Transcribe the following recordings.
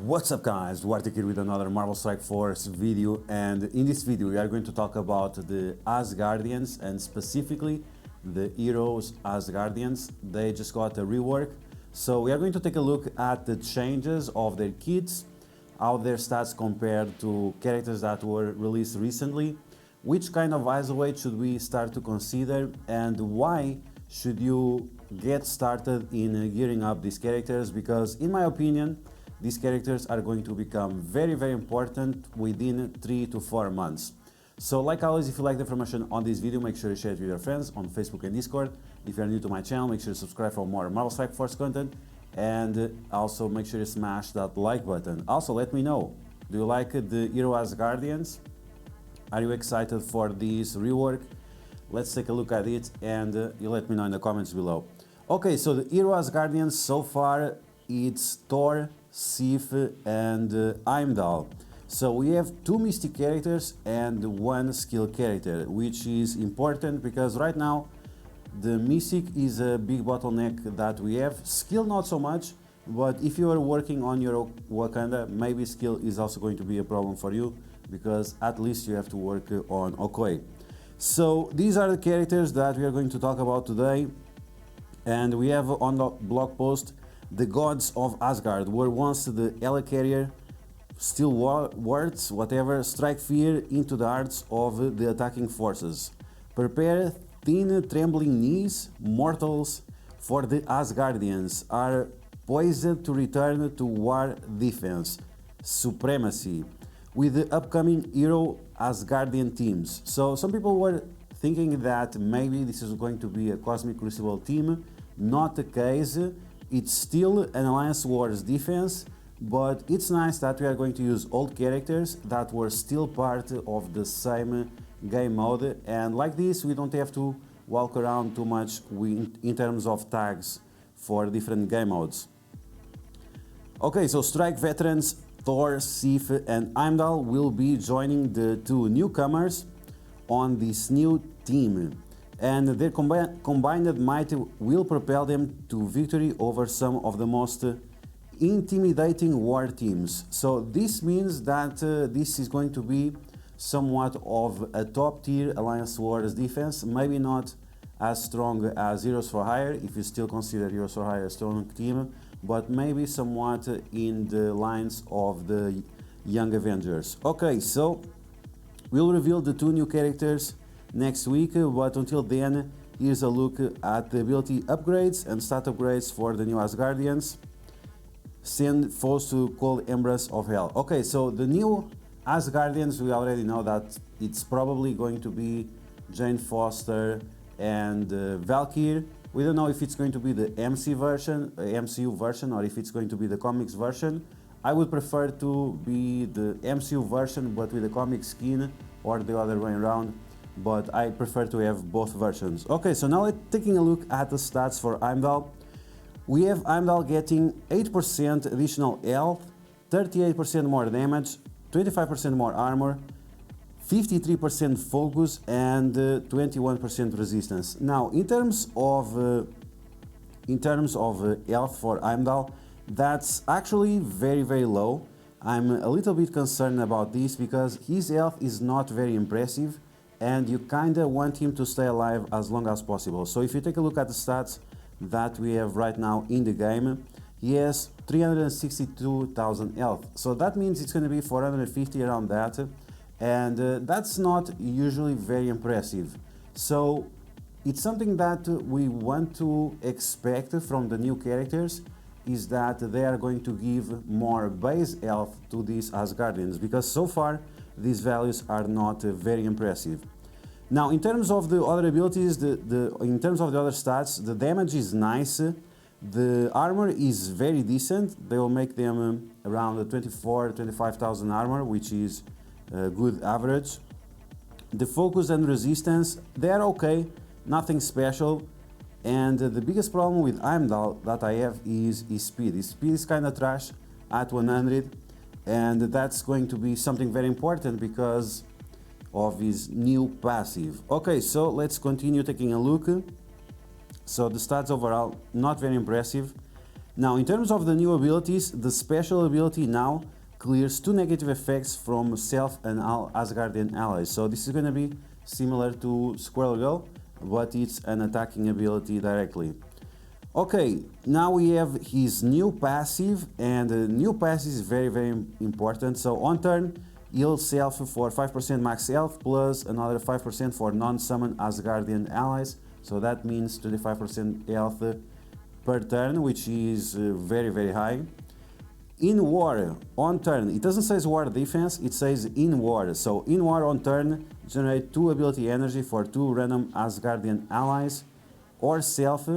What's up guys, DuArktik here with another Marvel Strike Force video, and in this video we are going to talk about the Asgardians and specifically the heroes Asgardians. They just got a rework, so we are going to take a look at the changes of their kits, how their stats compared to characters that were released recently, which kind of isolate should we start to consider, and why should you get started in gearing up these characters, because in my opinion these characters are going to become very important within 3 to 4 months. So like always, if you like the information on this video, make sure you share it with your friends on Facebook and Discord. If you are new to my channel, make sure to subscribe for more Marvel Strike Force content, and also make sure you smash that like button. Also let me know, do you like the Hero Asgardians? Are you excited for this rework? Let's take a look at it, and you let me know in the comments below. Okay, so the Hero Asgardians so far, it's Thor, Sifu and Heimdall. So we have 2 mystic characters and 1 skill character, which is important because right now the mystic is a big bottleneck that we have. Skill not so much, but if you are working on your Wakanda, maybe skill is also going to be a problem for you, because at least you have to work on Okoye. So these are the characters that we are going to talk about today, and we have on the blog post: the gods of Asgard were once the helicarrier, still words, whatever, strike fear into the hearts of the attacking forces. Prepare thin trembling knees, mortals, for the Asgardians are poised to return to war defense, supremacy, with the upcoming Hero Asgardian teams. So some people were thinking that maybe this is going to be a Cosmic Crucible team. Not the case. It's still an Alliance Wars defense, but it's nice that we are going to use old characters that were still part of the same game mode, and like this we don't have to walk around too much in terms of tags for different game modes. Okay, so Strike veterans Thor, Sif and Heimdall will be joining the 2 newcomers on this new team, and their combined might will propel them to victory over some of the most intimidating war teams. So this means that this is going to be somewhat of a top tier Alliance Wars defense, maybe not as strong as Heroes for Hire, if you still consider Heroes for Hire a strong team, but maybe somewhat in the lines of the Young Avengers. Okay, so we'll reveal the 2 new characters next week, but until then, here's a look at the ability upgrades and stat upgrades for the new Asgardians. Send foes to cold embrace of hell. Okay, so the new Asgardians, we already know that it's probably going to be Jane Foster and Valkyrie. We don't know if it's going to be the MCU version, or if it's going to be the comics version. I would prefer to be the MCU version but with the comic skin, or the other way around, but I prefer to have both versions. Okay, so now taking a look at the stats for Heimdall. We have Heimdall getting 8% additional health, 38% more damage, 25% more armor, 53% focus and 21% resistance. Now in terms of health for Heimdall, that's actually very low. I'm a little bit concerned about this because his health is not very impressive, and you kinda want him to stay alive as long as possible. So if you take a look at the stats that we have right now in the game, he has 362,000 health, so that means it's going to be 450 around that, and that's not usually very impressive. So it's something that we want to expect from the new characters, is that they are going to give more base health to these Asgardians, because so far these values are not very impressive. Now in terms of the other abilities, in terms of the other stats, the damage is nice, the armor is very decent. They will make them around 24,000-25,000 armor, which is a good average. The focus and resistance, they are okay, nothing special. And the biggest problem with Heimdall that I have is his speed. His speed is kind of trash at 100, and that's going to be something very important because of his new passive. Okay, so let's continue taking a look. So the stats overall, not very impressive. Now, in terms of the new abilities, the special ability now clears 2 negative effects from self and all Asgardian allies. So this is going to be similar to Squirrel Girl, but it's an attacking ability directly. Okay, now we have his new passive, and the new passive is very, very important. So on turn, heal self for 5% max health plus another 5% for non-summon Asgardian allies. So that means 25% health per turn, which is very, very high. In war, on turn, it doesn't say war defense, it says in war. So in war on turn, generate 2 ability energy for 2 random Asgardian allies or self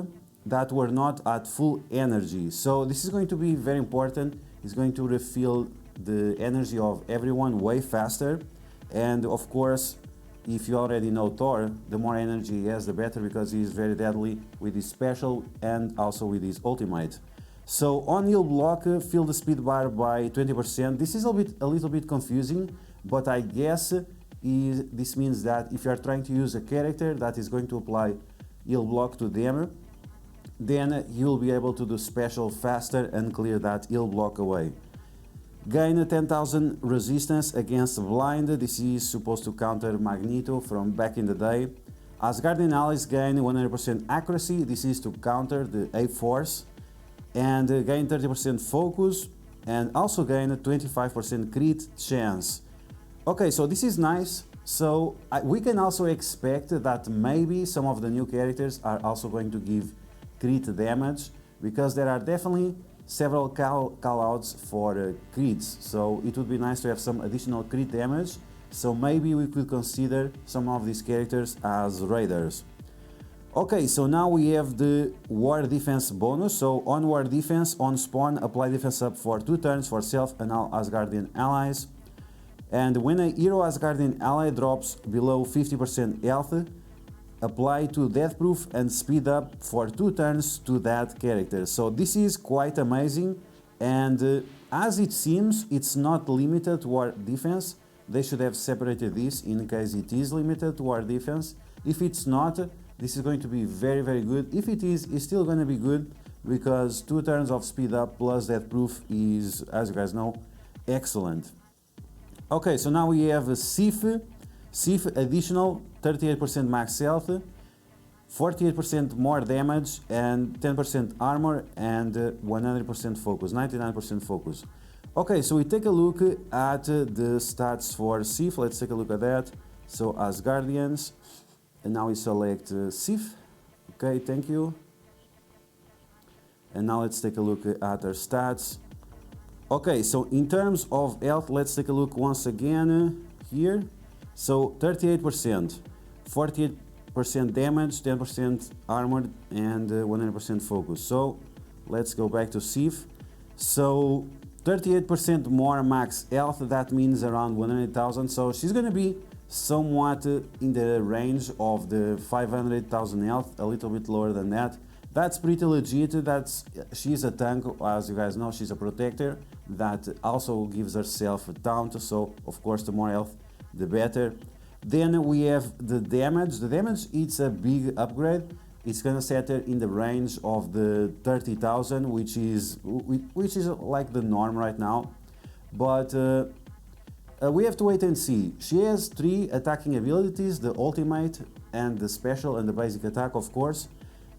that were not at full energy. So this is going to be very important. It's going to refill the energy of everyone way faster. And of course, if you already know Thor, the more energy he has, the better, because he is very deadly with his special and also with his ultimate. So on heal block, fill the speed bar by 20%. This is a little bit confusing, but I guess this means that if you are trying to use a character that is going to apply heal block to them, then you will be able to do special faster and clear that heal block away. Gain 10,000 resistance against blind. This is supposed to counter Magneto from back in the day. Asgardian allies gain 100% accuracy. This is to counter the A-Force. And gain 30% focus, and also gain a 25% crit chance. Okay, so this is nice. So we can also expect that maybe some of the new characters are also going to give crit damage, because there are definitely several callouts for crits. So it would be nice to have some additional crit damage. So maybe we could consider some of these characters as raiders. Okay, so now we have the war defense bonus. So on war defense, on spawn, apply defense up for 2 turns for self and all Asgardian allies. And when a hero Asgardian ally drops below 50% health, apply to death proof and speed up for 2 turns to that character. So this is quite amazing, and as it seems, it's not limited to war defense. They should have separated this in case it is limited to war defense. If it's not, this is going to be very, very good. If it is, it's still going to be good, because 2 turns of speed up plus death proof is, as you guys know, excellent. Okay, so now we have a Sifu. Sifu additional 38% max health, 48% more damage, and 10% armor, and 100% focus, 99% focus. Okay, so we take a look at the stats for Sifu. Let's take a look at that. So Asgardians, and now we select Sifu. Okay, thank you. And now let's take a look at our stats. Okay, so in terms of health, let's take a look once again here. So 38%, 48% damage, 10% armor, and 100% focus. So let's go back to Sif. So 38% more max health, that means around 100,000. So she's gonna be somewhat in the range of the 500,000 health, a little bit lower than that. That's pretty legit. She's a tank, as you guys know. She's a protector that also gives herself a taunt. So of course, the more health, the better. Then we have the damage. The damage, it's a big upgrade. It's gonna set her in the range of the 30,000, which is like the norm right now. But we have to wait and see. She has 3 attacking abilities: the ultimate and the special and the basic attack, of course.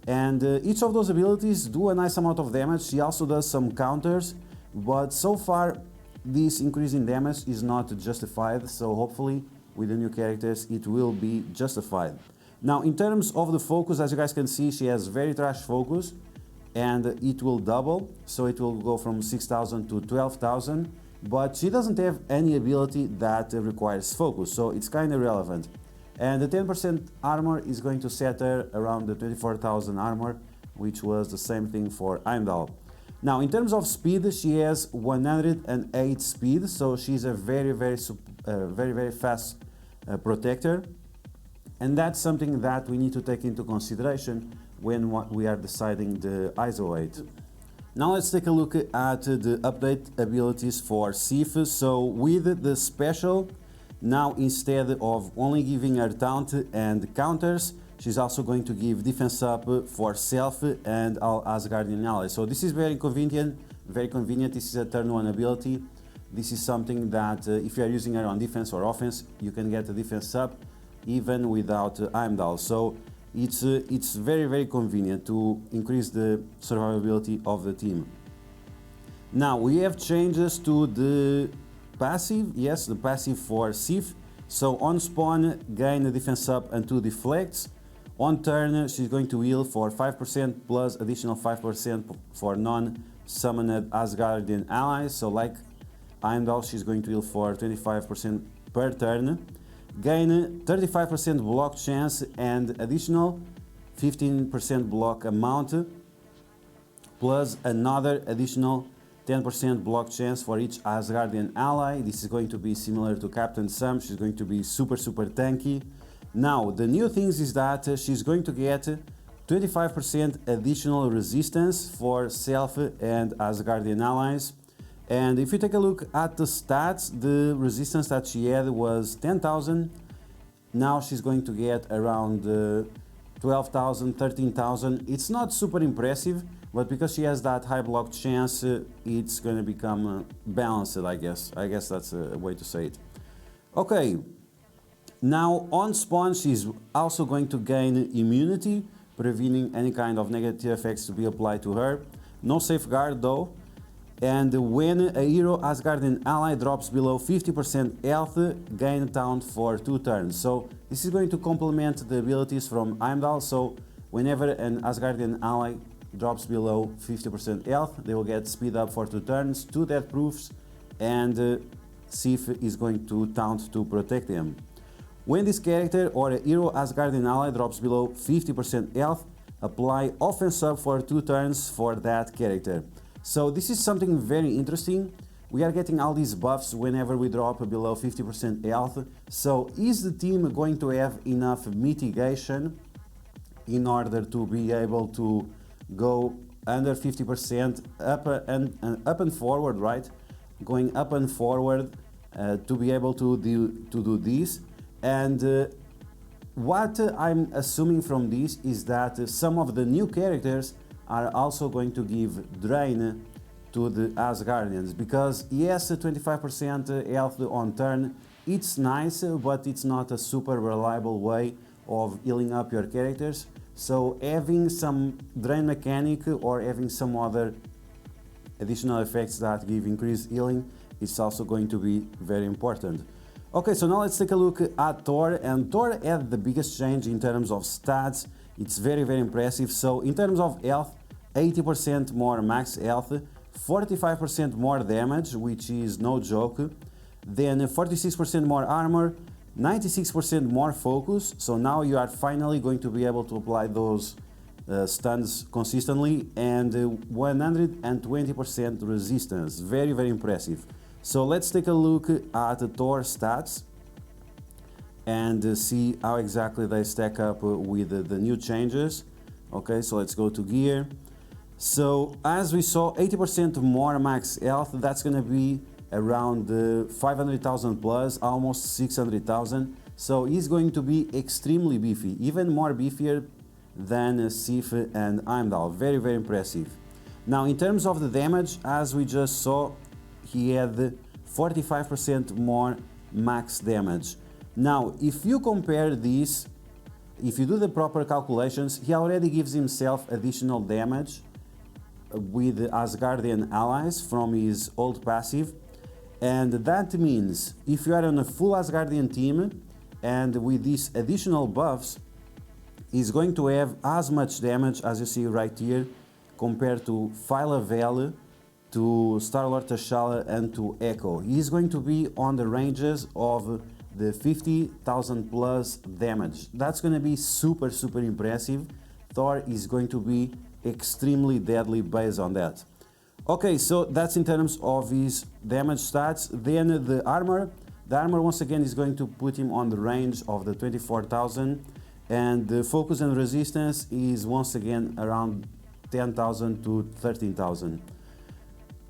And each of those abilities do a nice amount of damage. She also does some counters, but so far this increase in damage is not justified, so hopefully with the new characters it will be justified. Now in terms of the focus, as you guys can see, she has very trash focus, and it will double, so it will go from 6,000 to 12,000, but she doesn't have any ability that requires focus, so it's kind of relevant. And the 10% armor is going to set her around the 24,000 armor, which was the same thing for Heimdall. Now, in terms of speed, she has 108 speed, so she's a very fast protector, and that's something that we need to take into consideration when we are deciding the ISO 8. Now let's take a look at the update abilities for Sifu. So with the special, now instead of only giving her taunt and counters, she's also going to give defense up for self and all Asgardian allies. So this is very convenient, very convenient. This is a turn 1 ability. This is something that if you are using her on defense or offense, you can get a defense up even without Heimdall. So it's very, very convenient to increase the survivability of the team. Now we have changes to the passive. Yes, the passive for Sif. So on spawn, gain a defense up and 2 deflects. On turn, she's going to heal for 5% plus additional 5% for non-summoned Asgardian allies. So like Heimdall, she's going to heal for 25% per turn. Gain 35% block chance and additional 15% block amount plus another additional 10% block chance for each Asgardian ally. This is going to be similar to Captain Sam. She's going to be super tanky. Now the new things is that she's going to get 25% additional resistance for self and Asgardian allies. And if you take a look at the stats, the resistance that she had was 10,000. Now she's going to get around 12,000, 13,000. It's not super impressive, but because she has that high block chance, it's going to become balanced, I guess. I guess that's a way to say it. Okay, now on spawn, she's also going to gain immunity, preventing any kind of negative effects to be applied to her. No safeguard though. And when a hero Asgardian ally drops below 50% health, gain taunt for 2 turns. So this is going to complement the abilities from Heimdall. So whenever an Asgardian ally drops below 50% health, they will get speed up for 2 turns, 2 death proofs, and Sif is going to taunt to protect them. When this character or a hero Asgardian ally drops below 50% health, apply offense up for 2 turns for that character. So this is something very interesting. We are getting all these buffs whenever we drop below 50% health. So is the team going to have enough mitigation in order to be able to go under 50% up and forward, right? Going up and forward to be able to do this. And what I'm assuming from this is that some of the new characters are also going to give drain to the Asgardians, because yes, 25% health on turn, it's nice, but it's not a super reliable way of healing up your characters. So having some drain mechanic or having some other additional effects that give increased healing is also going to be very important. Okay, so now let's take a look at Thor, and Thor had the biggest change in terms of stats. It's very, very impressive. So in terms of health, 80% more max health, 45% more damage, which is no joke, then 46% more armor, 96% more focus. So now you are finally going to be able to apply those stuns consistently, and 120% resistance. Very, very impressive. So let's take a look at the Thor stats and see how exactly they stack up with the new changes. Okay, so let's go to gear. So as we saw, 80% more max health, that's going to be around 500,000 plus, almost 600,000. So he's going to be extremely beefy, even more beefier than Sif and Heimdall. Very, very impressive. Now in terms of the damage, as we just saw, he had 45% more max damage. Now if you compare this, if you do the proper calculations, he already gives himself additional damage with Asgardian allies from his old passive, and that means if you are on a full Asgardian team and with these additional buffs, he's going to have as much damage as you see right here compared to Phyla-Vell, to Star-Lord T'Challa and to Echo. He's going to be on the ranges of the 50,000 plus damage. That's going to be super, super impressive. Thor is going to be extremely deadly based on that. Okay, so that's in terms of his damage stats. Then the armor once again is going to put him on the range of the 24,000, and the focus and resistance is once again around 10,000 to 13,000.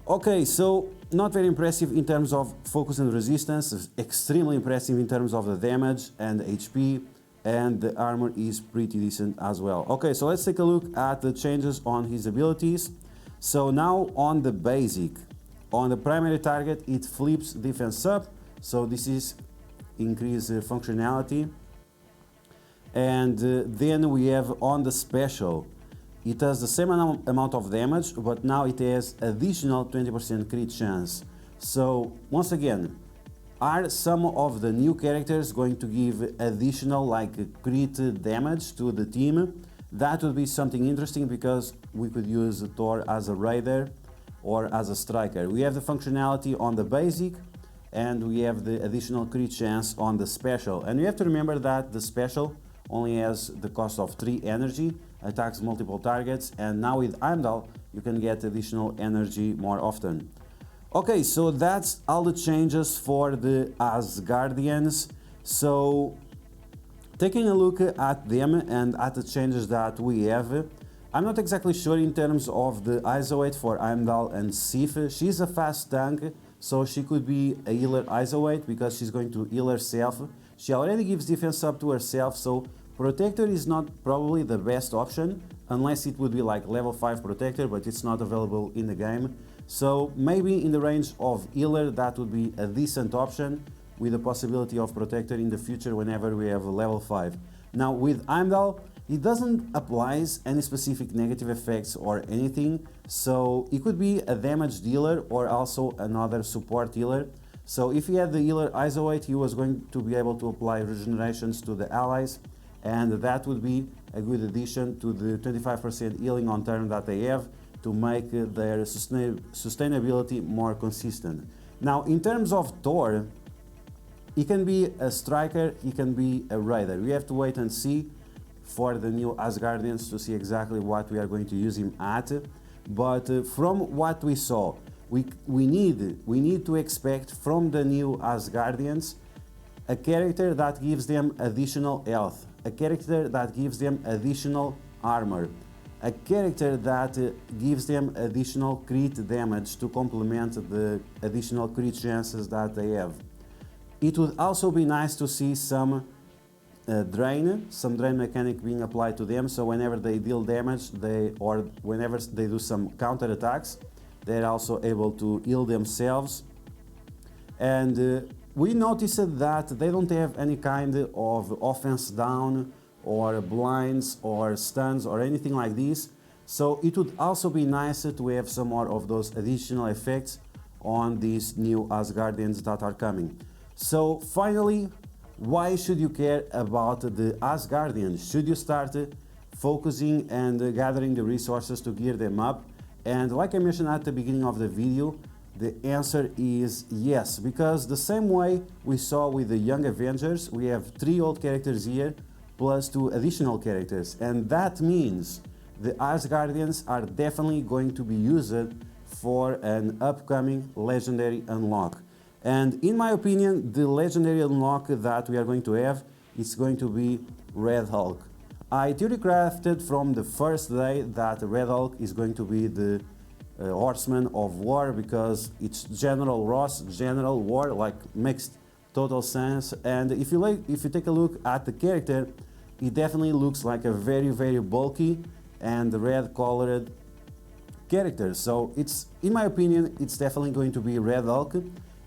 Okay, so not very impressive in terms of focus and resistance, extremely impressive in terms of the damage and HP. and the armor is pretty decent as well. Okay, so let's take a look at the changes on his abilities. So now on the basic, on the primary target, it flips defense up, so this is increased functionality. And then we have on the special, it has the same amount of damage, but now it has additional 20% crit chance. So once again, are some of the new characters going to give additional like crit damage to the team? That would be something interesting, because we could use Thor as a raider or as a striker. We have the functionality on the basic, and we have the additional crit chance on the special. And you have to remember that the special only has the cost of 3 energy, attacks multiple targets, and now with Heimdall you can get additional energy more often. Okay, so that's all the changes for the Asgardians. So taking a look at them and at the changes that we have, I'm not exactly sure in terms of the isolate for Heimdall and Sifu. She's a fast tank, so she could be a healer isolate because she's going to heal herself. She already gives defense up to herself, so Protector is not probably the best option, unless it would be like level 5 Protector, but it's not available in the game. So maybe in the range of healer that would be a decent option, with the possibility of Protector in the future whenever we have a level 5. Now with Heimdall, it doesn't apply any specific negative effects or anything, so it could be a damage dealer or also another support healer. So if he had the healer isolate, he was going to be able to apply regenerations to the allies, and that would be a good addition to the 25% healing on turn that they have to make their sustainability more consistent. Now in terms of Thor, he can be a striker, he can be a raider. We have to wait and see for the new Asgardians to see exactly what we are going to use him at. But from what we saw, we need to expect from the new Asgardians a character that gives them additional health, a character that gives them additional armor, a character that gives them additional crit damage to complement the additional crit chances that they have. It would also be nice to see some drain mechanic being applied to them, so whenever they deal damage, or whenever they do some counter attacks, they're also able to heal themselves. And we noticed that they don't have any kind of offense down or blinds or stuns or anything like this, so it would also be nice to have some more of those additional effects on these new Asgardians that are coming. So finally, why should you care about the Asgardians? Should you start focusing and gathering the resources to gear them up? And like I mentioned at the beginning of the video, the answer is yes, because the same way we saw with the Young Avengers, we have 3 old characters here plus 2 additional characters, and that means the Asgardians are definitely going to be used for an upcoming legendary unlock. And in my opinion, the legendary unlock that we are going to have is going to be Red Hulk. I theory crafted from the first day that Red Hulk is going to be the Horseman of War, because it's General Ross, General War, like makes total sense. And if you take a look at the character, it definitely looks like a very bulky and red colored character. So it's, in my opinion, it's definitely going to be Red Hulk.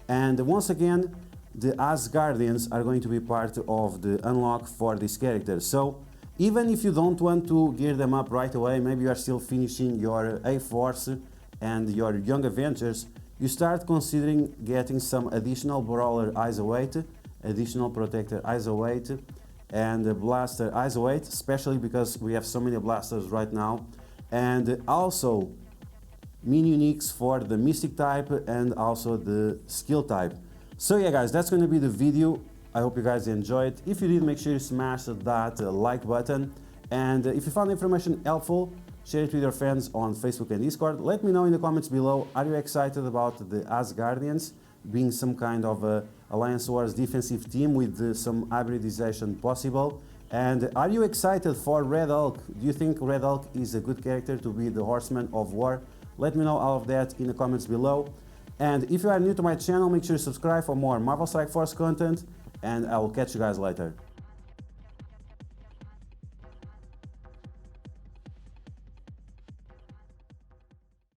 And once again, the Asgardians are going to be part of the unlock for this character. So even if you don't want to gear them up right away, maybe you are still finishing your A-Force and your Young Avengers, you start considering getting some additional Brawler Isolate, additional Protector Isolate, and Blaster Isolate, especially because we have so many blasters right now, and also mini-uniques for the Mystic type and also the Skill type. So yeah guys, that's going to be the video. I hope you guys enjoyed. If you did, make sure you smash that like button, and if you found the information helpful, share it with your friends on Facebook and Discord. Let me know in the comments below, are you excited about the Asgardians being some kind of a Alliance Wars defensive team with some hybridization possible? And are you excited for Red Hulk? Do you think Red Hulk is a good character to be the Horseman of War? Let me know all of that in the comments below. And if you are new to my channel, make sure to subscribe for more Marvel Strike Force content, and I will catch you guys later.